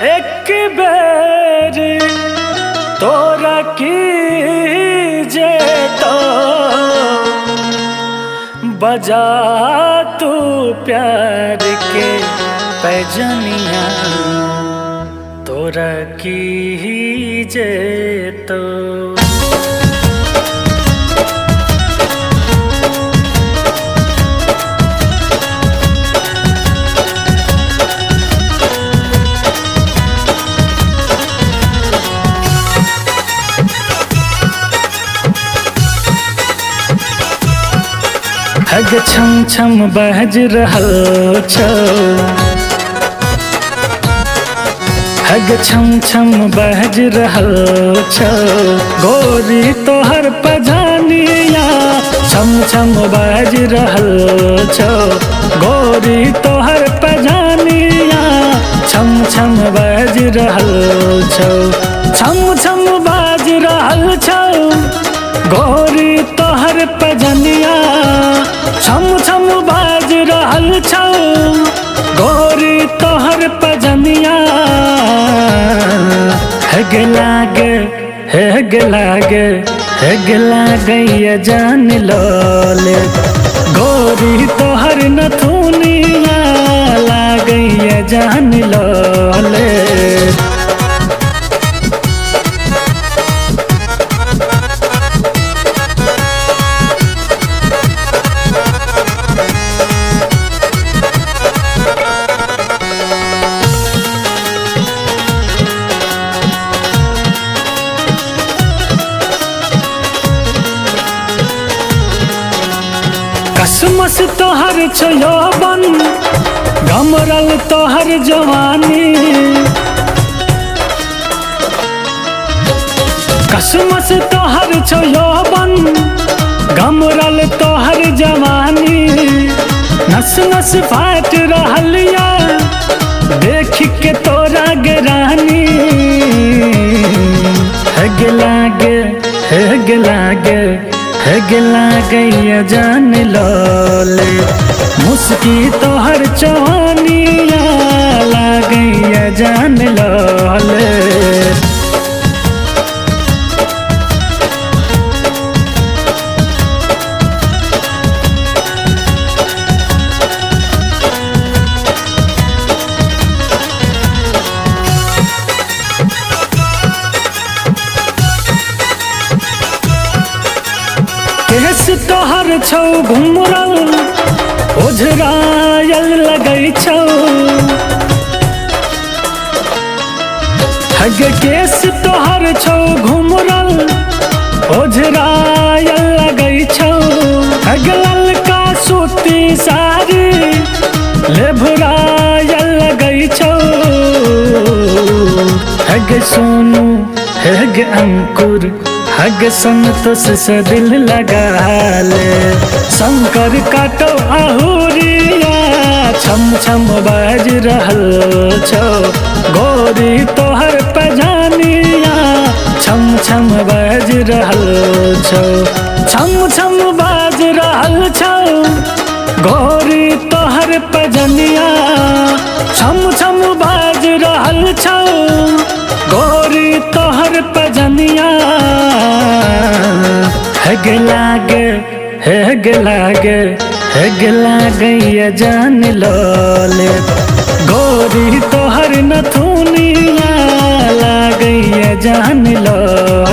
एक बेर तोरा कीजे तो बजा तू प्यार के पैजनिया तोरा कीजे तो हग छम छम बहज रहल छौ, हग छम छम बहज रहल छौ, गोरी तोहर पजानिया छम छम बहज रहल छौ, गोरी तोहर पजानिया छम छम बहज रहल छौ, छम छम बाज रहल छौ, गोरी तोहर पजनिया छम छम बाज रहल छौ, गोरी तोहर पजनिया हेग लागे हेग लागे हेग लागे ये जान लोले, गोरी तोहर नथुनिया लागे ये जान लोले। कसमस तोहर छो यौवन गमरल तोहर जवानी, कसमस तोहर छो यौवन गमरल तोहर जवानी, नस नस फाट रहलिया देख के तोरा गिरानी, हेग लागे हेग लागे हेग लागे ये जान लोले, मुस्की तोहर चवानिया लागे ये जान लोले। केस तोहर छौ घुमरल ओझरायल लगै छौ, हग केस तोहर छौ घुमरल ओझरायल लगै छौ, हग ललका सूती साड़ी लेभरायल लगै छौ, हग सोनू हग अंकुर हग संतोष से दिल लगा ले, शंकर काटो आहुरिया छम छम बाज रहल छौ, गोरी तोहर पजानिया छम छम बाज रहल छौ, छम छम बाज रहल छौ, गोरी तोहर पजनिया छम छम बाज रहल छौ, गोरी तोहर पजनिया हेग लागे हेग लागे हेग लागे ये जान लोले, गोरी तोहर नथुनिया लागे ये जान लोले।